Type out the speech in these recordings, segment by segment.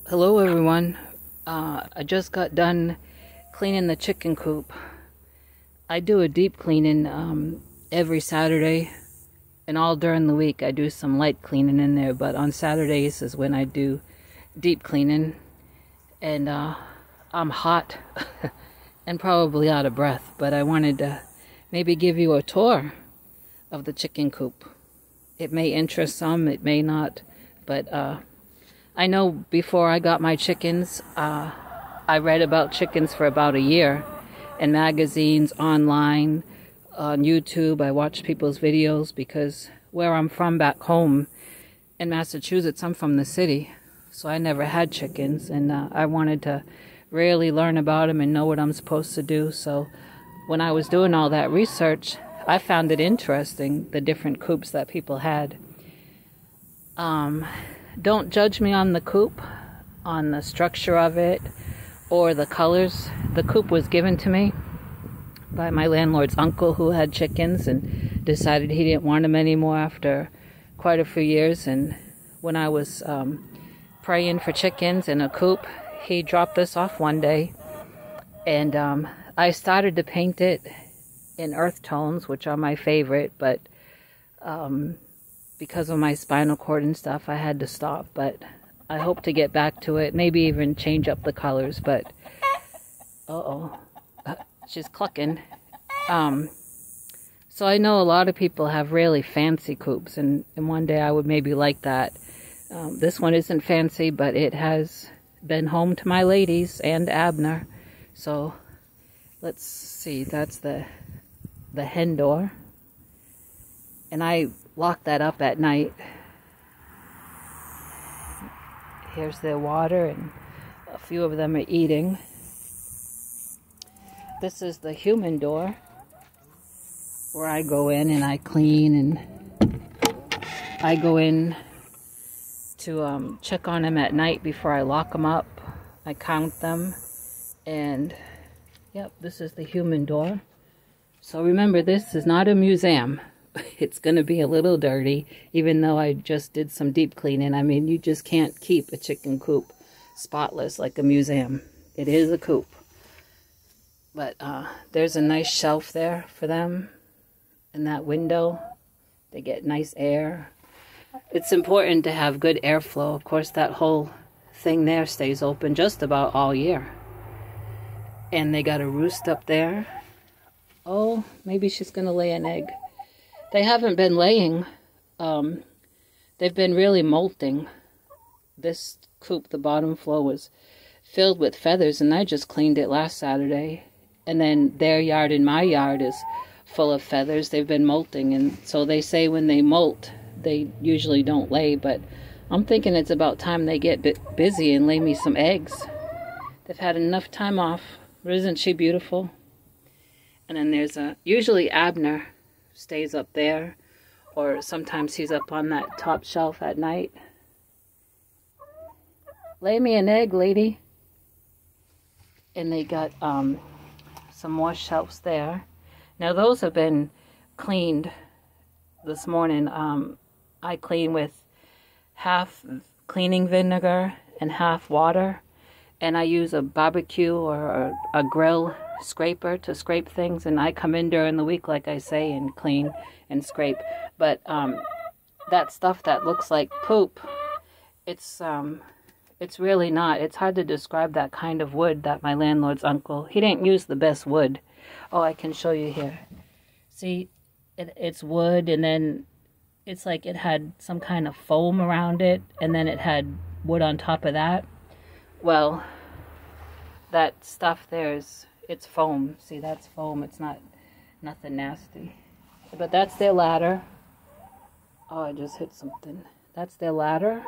Hello everyone. I just got done cleaning the chicken coop. I do a deep cleaning every Saturday, and all during the week I do some light cleaning in there, but on Saturdays is when I do deep cleaning. And I'm hot and probably out of breath, but I wanted to maybe give you a tour of the chicken coop. It may interest some, it may not, but I know before I got my chickens, I read about chickens for about a year in magazines, online, on YouTube. I watched people's videos because where I'm from back home in Massachusetts, I'm from the city, so I never had chickens, and I wanted to really learn about them and know what I'm supposed to do. So when I was doing all that research, I found it interesting, the different coops that people had. Don't judge me on the coop, on the structure of it, or the colors. The coop was given to me by my landlord's uncle who had chickens and decided he didn't want them anymore after quite a few years. And when I was praying for chickens in a coop, he dropped this off one day. And I started to paint it in earth tones, which are my favorite, but because of my spinal cord and stuff, I had to stop. But I hope to get back to it, maybe even change up the colors. But she's clucking. So I know a lot of people have really fancy coops, and one day I would maybe like that. This one isn't fancy, but it has been home to my ladies and Abner. So let's see, that's the hen door, and I lock that up at night. Here's their water, and a few of them are eating. This is the human door where I go in and I clean, and I go in to check on them at night before I lock them up. I count them, and yep, this is the human door. So remember, this is not a museum. It's going to be a little dirty, even though I just did some deep cleaning. I mean, you just can't keep a chicken coop spotless like a museum. It is a coop. But there's a nice shelf there for them in that window. They get nice air. It's important to have good airflow. Of course, that whole thing there stays open just about all year. And they got a roost up there. Oh, maybe she's going to lay an egg. They haven't been laying. They've been really molting. This coop, the bottom floor, was filled with feathers, and I just cleaned it last Saturday. And then their yard and my yard is full of feathers. They've been molting, and so they say when they molt, they usually don't lay, but I'm thinking it's about time they get busy and lay me some eggs. They've had enough time off. But isn't she beautiful? And then there's usually Abner stays up there, or sometimes he's up on that top shelf at night. Lay me an egg, lady. And they got some more shelves there. Now those have been cleaned this morning. I clean with half cleaning vinegar and half water, and I use a barbecue or a grill scraper to scrape things, and I come in during the week, like I say, and clean and scrape. But that stuff that looks like poop, it's really not. It's hard to describe that kind of wood that my landlord's uncle, he didn't use the best wood. Oh, I can show you here. See, it's wood, and then it's like it had some kind of foam around it, and then it had wood on top of that. Well, that stuff there's, it's foam. See, that's foam. It's not nothing nasty. But that's their ladder. Oh, I just hit something. That's their ladder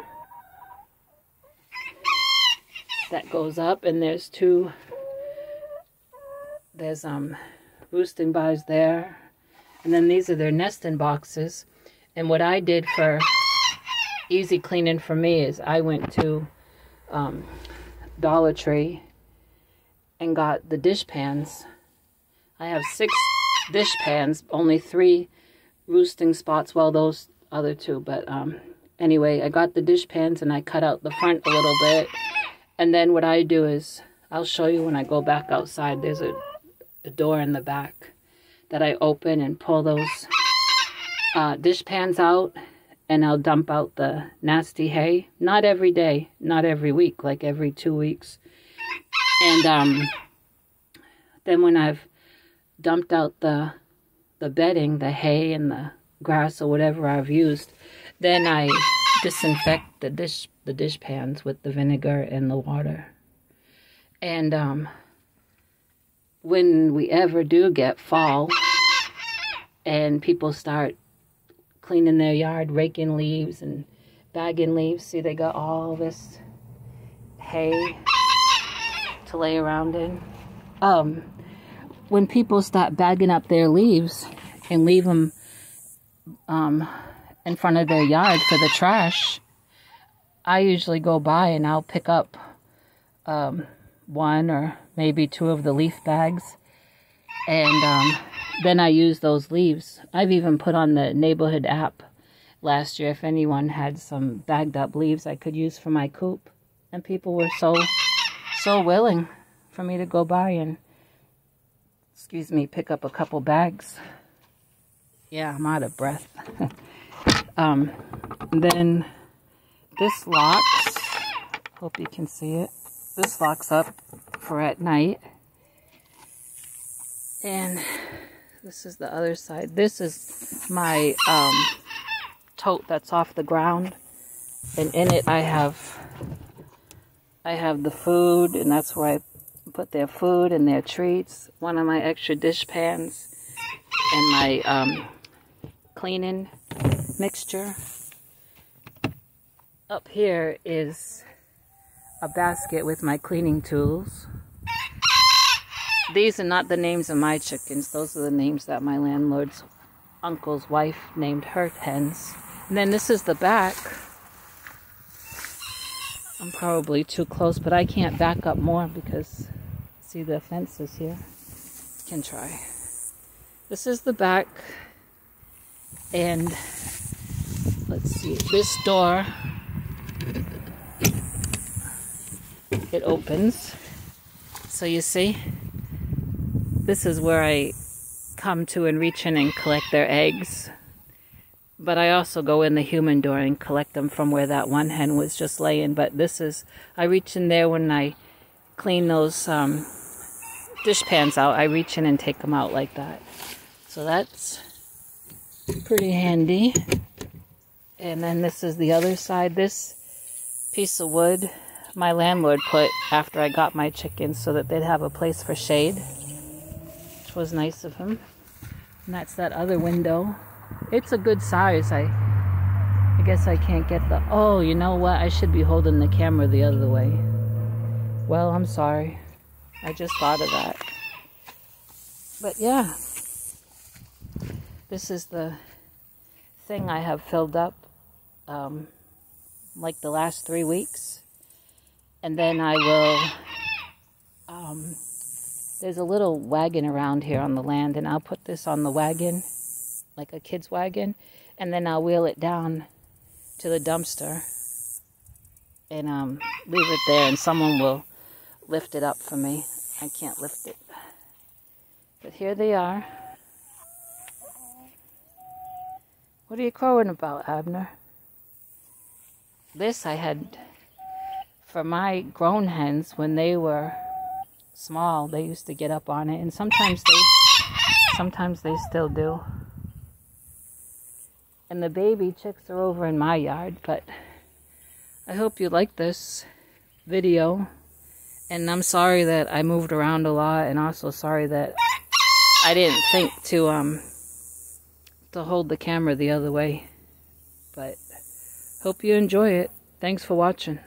that goes up, and there's roosting bars there, and then these are their nesting boxes. And what I did for easy cleaning for me is I went to Dollar Tree and got the dish pans. I have 6 dish pans, only 3 roosting spots, well, those other 2, but anyway, I got the dish pans and I cut out the front a little bit, And then what I do is, I'll show you when I go back outside. There's a door in the back that I open and pull those dish pans out, and I'll dump out the nasty hay. Not every day, not every week, like every 2 weeks. And then when I've dumped out the bedding, the hay and the grass or whatever I've used, then I disinfect the dish pans with the vinegar and the water. And when we ever do get fall and people start cleaning their yard, raking leaves and bagging leaves, see, they got all this hay to lay around in. When people start bagging up their leaves and leave them in front of their yard for the trash, I usually go by and I'll pick up 1 or maybe 2 of the leaf bags, and then I use those leaves. I've even put on the neighborhood app last year if anyone had some bagged up leaves I could use for my coop, and people were so willing for me to go by and, excuse me, pick up a couple bags. Yeah, I'm out of breath. Then this locks, hope you can see it. This locks up for at night. And this is the other side. This is my tote that's off the ground. And in it I have the food, and that's where I put their food and their treats. One of my extra dish pans and my cleaning mixture. Up here is a basket with my cleaning tools. These are not the names of my chickens. Those are the names that my landlord's uncle's wife named her hens. And then this is the back. I'm probably too close, but I can't back up more because, see, the fence is here. Can try. This is the back. And let's see, this door, it opens. So you see, this is where I come to and reach in and collect their eggs. But I also go in the human door and collect them from where that one hen was just laying. But this is, I reach in there when I clean those dish pans out. I reach in and take them out like that. So that's pretty handy. And then this is the other side. This piece of wood my landlord put after I got my chickens so that they'd have a place for shade, which was nice of him. And that's that other window. It's a good size. I guess I can't get the... Oh, you know what? I should be holding the camera the other way. Well, I'm sorry. I just thought of that. But yeah. This is the thing I have filled up like the last 3 weeks. And then I will... there's a little wagon around here on the land, and I'll put this on the wagon, like a kid's wagon, and then I'll wheel it down to the dumpster and leave it there, and someone will lift it up for me. I can't lift it. But here they are. What are you crowing about, Abner? This I had for my grown hens when they were small. They used to get up on it, and sometimes they still do. And the baby chicks are over in my yard. But I hope you like this video, and I'm sorry that I moved around a lot, and also sorry that I didn't think to hold the camera the other way. But hope you enjoy it. Thanks for watching.